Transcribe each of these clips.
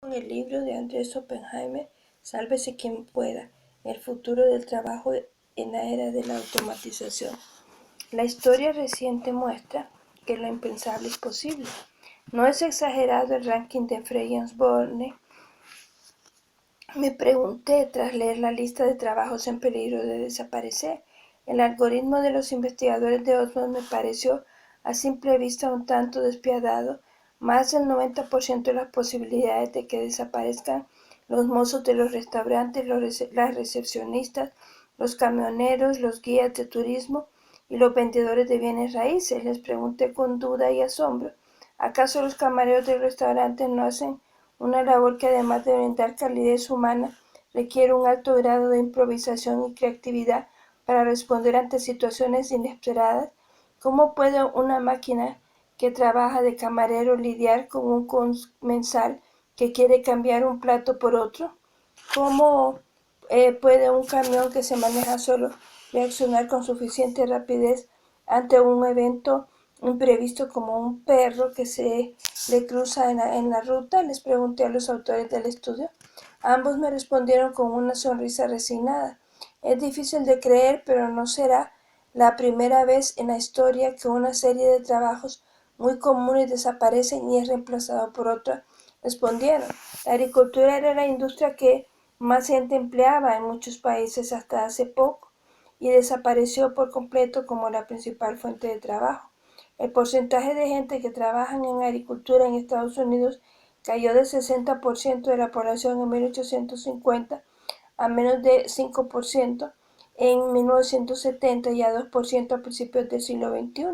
Con el libro de Andrés Oppenheimer, Sálvese quien pueda, el futuro del trabajo en la era de la automatización. La historia reciente muestra que lo impensable es posible. No es exagerado el ranking de Frey y Osborne. Me pregunté tras leer la lista de trabajos en peligro de desaparecer. El algoritmo de los investigadores de Osborne me pareció a simple vista un tanto despiadado. Más del 90% de las posibilidades de que desaparezcan los mozos de los restaurantes, las recepcionistas, los camioneros, los guías de turismo y los vendedores de bienes raíces. Les pregunté con duda y asombro, ¿acaso los camareros del restaurante no hacen una labor que, además de brindar calidez humana, requiere un alto grado de improvisación y creatividad para responder ante situaciones inesperadas? ¿Cómo puede una máquina que trabaja de camarero lidiar con un comensal que quiere cambiar un plato por otro? ¿Cómo puede un camión que se maneja solo reaccionar con suficiente rapidez ante un evento imprevisto como un perro que se le cruza en la ruta? Les pregunté a los autores del estudio. Ambos me respondieron con una sonrisa resignada. Es difícil de creer, pero no será la primera vez en la historia que una serie de trabajos muy comunes desaparecen y es reemplazado por otra, respondieron. La agricultura era la industria que más gente empleaba en muchos países hasta hace poco y desapareció por completo como la principal fuente de trabajo. El porcentaje de gente que trabaja en agricultura en Estados Unidos cayó del 60% de la población en 1850 a menos de 5% en 1970 y a 2% a principios del siglo XXI,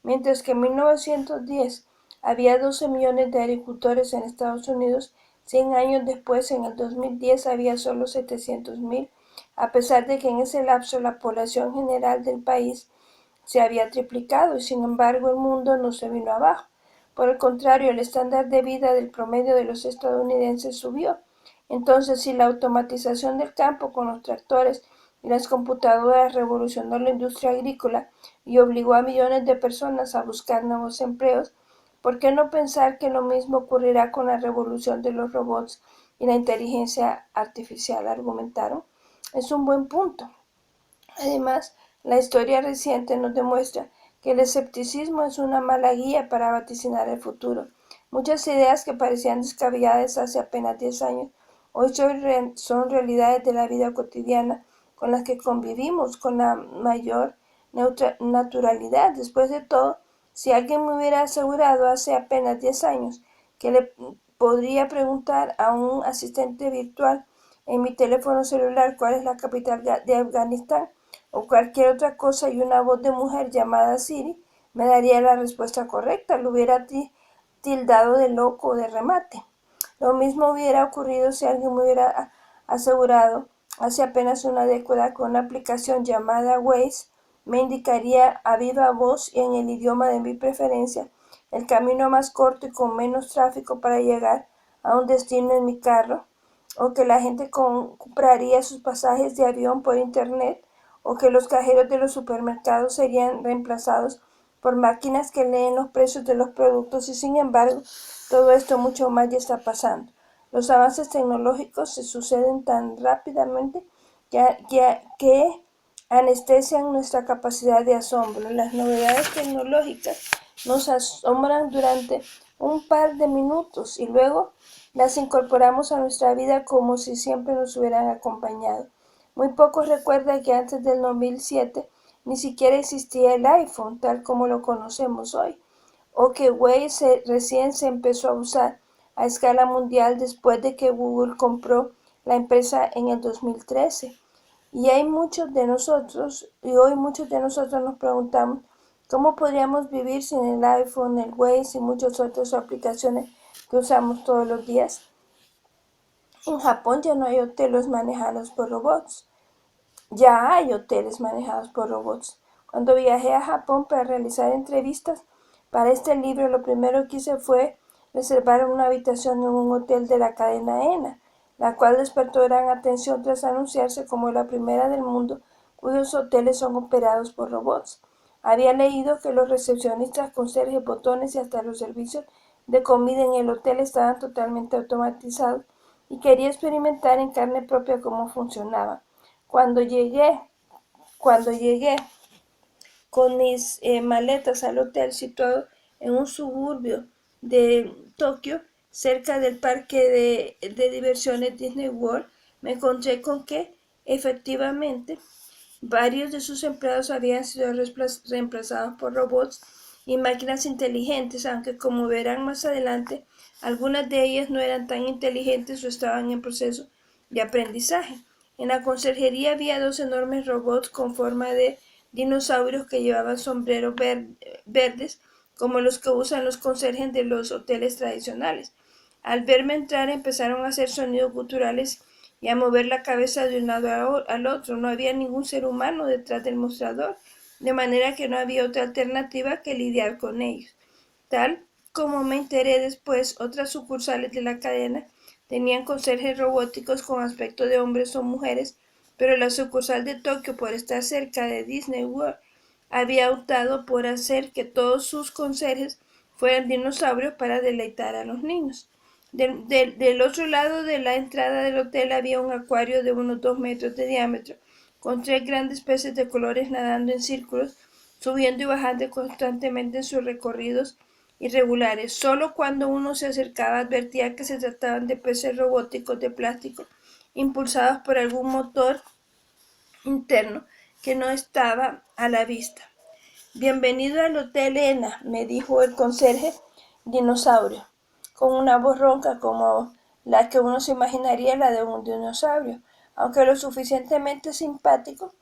mientras que en 1910 había 12 millones de agricultores en Estados Unidos. 100 años después, en el 2010, había solo 700.000, a pesar de que en ese lapso la población general del país se había triplicado y, sin embargo, el mundo no se vino abajo. Por el contrario, el estándar de vida del promedio de los estadounidenses subió. Entonces, si la automatización del campo con los tractores y las computadoras revolucionó la industria agrícola y obligó a millones de personas a buscar nuevos empleos, ¿por qué no pensar que lo mismo ocurrirá con la revolución de los robots y la inteligencia artificial?, argumentaron. Es un buen punto. Además, la historia reciente nos demuestra que el escepticismo es una mala guía para vaticinar el futuro. Muchas ideas que parecían descabelladas hace apenas 10 años hoy son realidades de la vida cotidiana con las que convivimos con la mayor naturalidad. Después de todo, si alguien me hubiera asegurado hace apenas 10 años que le podría preguntar a un asistente virtual en mi teléfono celular cuál es la capital de Afganistán o cualquier otra cosa y una voz de mujer llamada Siri me daría la respuesta correcta, lo hubiera tildado de loco o de remate. Lo mismo hubiera ocurrido si alguien me hubiera asegurado hace apenas una década que una aplicación llamada Waze me indicaría a viva voz y en el idioma de mi preferencia el camino más corto y con menos tráfico para llegar a un destino en mi carro, o que la gente compraría sus pasajes de avión por internet, o que los cajeros de los supermercados serían reemplazados por máquinas que leen los precios de los productos. Y sin embargo, todo esto mucho más ya está pasando. Los avances tecnológicos se suceden tan rápidamente que anestesian nuestra capacidad de asombro. Las novedades tecnológicas nos asombran durante un par de minutos y luego las incorporamos a nuestra vida como si siempre nos hubieran acompañado. Muy pocos recuerdan que antes del 2007 ni siquiera existía el iPhone tal como lo conocemos hoy, o que Waze recién se empezó a usar a escala mundial después de que Google compró la empresa en el 2013. Y hoy muchos de nosotros nos preguntamos cómo podríamos vivir sin el iPhone, el Waze y muchas otras aplicaciones que usamos todos los días. En Japón ya no hay hoteles manejados por robots. Ya hay hoteles manejados por robots. Cuando viajé a Japón para realizar entrevistas para este libro, lo primero que hice fue reservar una habitación en un hotel de la cadena ENA, la cual despertó gran atención tras anunciarse como la primera del mundo cuyos hoteles son operados por robots. Había leído que los recepcionistas, conserjes, botones y hasta los servicios de comida en el hotel estaban totalmente automatizados y quería experimentar en carne propia cómo funcionaba. Cuando llegué, cuando llegué con mis maletas al hotel situado en un suburbio de Tokio, cerca del parque de diversiones Disney World, me encontré con que, efectivamente, varios de sus empleados habían sido reemplazados por robots y máquinas inteligentes, aunque como verán más adelante, algunas de ellas no eran tan inteligentes o estaban en proceso de aprendizaje. En la conserjería había dos enormes robots con forma de dinosaurios que llevaban sombreros verdes, como los que usan los conserjes de los hoteles tradicionales. Al verme entrar empezaron a hacer sonidos guturales y a mover la cabeza de un lado al otro. No había ningún ser humano detrás del mostrador, de manera que no había otra alternativa que lidiar con ellos. Tal como me enteré después, otras sucursales de la cadena tenían conserjes robóticos con aspecto de hombres o mujeres, pero la sucursal de Tokio, por estar cerca de Disney World, había optado por hacer que todos sus conserjes fueran dinosaurios para deleitar a los niños. Del otro lado de la entrada del hotel había un acuario de unos 2 metros de diámetro, con 3 grandes peces de colores nadando en círculos, subiendo y bajando constantemente en sus recorridos irregulares. Solo cuando uno se acercaba advertía que se trataban de peces robóticos de plástico, impulsados por algún motor interno que no estaba a la vista. Bienvenido al Hotel Ena, me dijo el conserje dinosaurio, con una voz ronca como la que uno se imaginaría la de un dinosaurio, aunque lo suficientemente simpático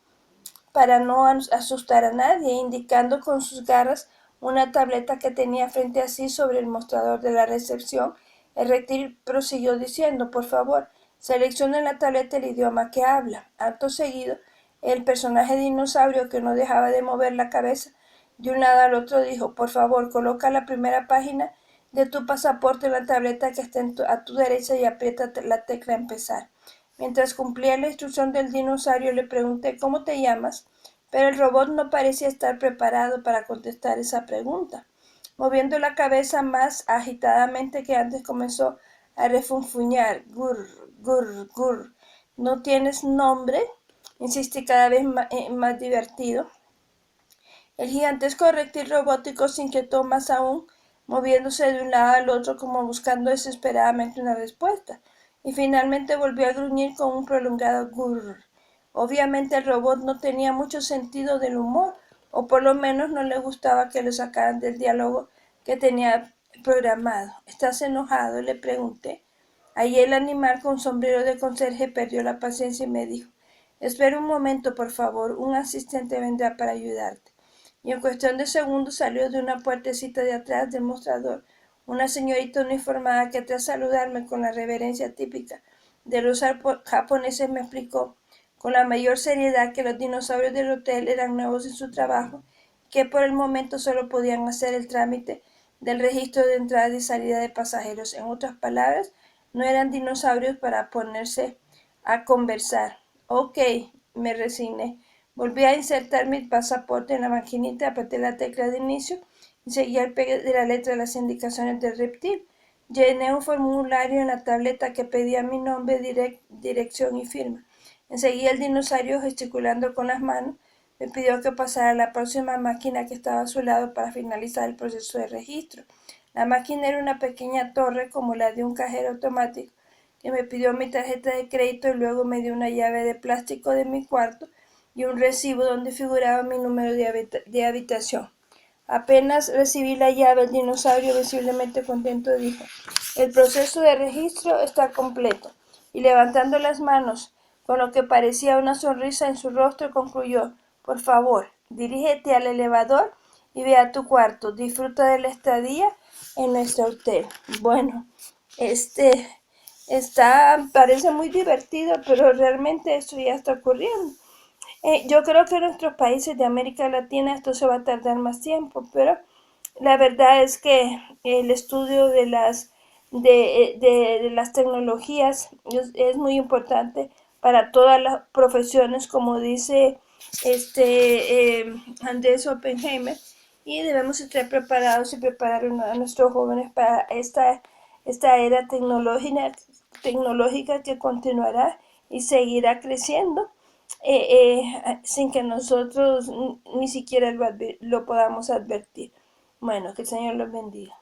para no asustar a nadie, indicando con sus garras una tableta que tenía frente a sí sobre el mostrador de la recepción. El reptil prosiguió diciendo: por favor, seleccione en la tableta el idioma que habla. Acto seguido, el personaje dinosaurio, que no dejaba de mover la cabeza de un lado al otro, dijo: por favor, coloca la primera página de tu pasaporte en la tableta que está a tu derecha y aprieta la tecla empezar. Mientras cumplía la instrucción del dinosaurio, le pregunté: ¿cómo te llamas? Pero el robot no parecía estar preparado para contestar esa pregunta. Moviendo la cabeza más agitadamente que antes, comenzó a refunfuñar. Gur, gur, gur. ¿No tienes nombre? Insistí, cada vez más divertido. El gigantesco reptil robótico se inquietó más aún, moviéndose de un lado al otro como buscando desesperadamente una respuesta, y finalmente volvió a gruñir con un prolongado gurr. Obviamente el robot no tenía mucho sentido del humor, o por lo menos no le gustaba que lo sacaran del diálogo que tenía programado. ¿Estás enojado?, le pregunté. Allí el animal con sombrero de conserje perdió la paciencia y me dijo: espera un momento, por favor, un asistente vendrá para ayudarte. Y en cuestión de segundos salió de una puertecita de atrás del mostrador una señorita uniformada que, tras saludarme con la reverencia típica de los japoneses, me explicó con la mayor seriedad que los dinosaurios del hotel eran nuevos en su trabajo, que por el momento solo podían hacer el trámite del registro de entrada y salida de pasajeros. En otras palabras, no eran dinosaurios para ponerse a conversar. Ok, me resigné. Volví a insertar mi pasaporte en la maquinita, apreté la tecla de inicio y seguí al pie de la letra las indicaciones del reptil. Llené un formulario en la tableta que pedía mi nombre, dirección y firma. Enseguida el dinosaurio, gesticulando con las manos, me pidió que pasara a la próxima máquina que estaba a su lado para finalizar el proceso de registro. La máquina era una pequeña torre como la de un cajero automático, que me pidió mi tarjeta de crédito y luego me dio una llave de plástico de mi cuarto y un recibo donde figuraba mi número de habitación. Apenas recibí la llave, el dinosaurio, visiblemente contento, dijo: el proceso de registro está completo. Y levantando las manos, con lo que parecía una sonrisa en su rostro, concluyó: por favor, dirígete al elevador y ve a tu cuarto. Disfruta de la estadía en nuestro hotel. Bueno, parece muy divertido, pero realmente esto ya está ocurriendo. Yo creo que en nuestros países de América Latina esto se va a tardar más tiempo, pero la verdad es que el estudio de las tecnologías es muy importante para todas las profesiones, como dice Andrés Oppenheimer, y debemos estar preparados y preparar a nuestros jóvenes para esta era tecnológica que continuará y seguirá creciendo sin que nosotros ni siquiera lo podamos advertir. Bueno, que el Señor los bendiga.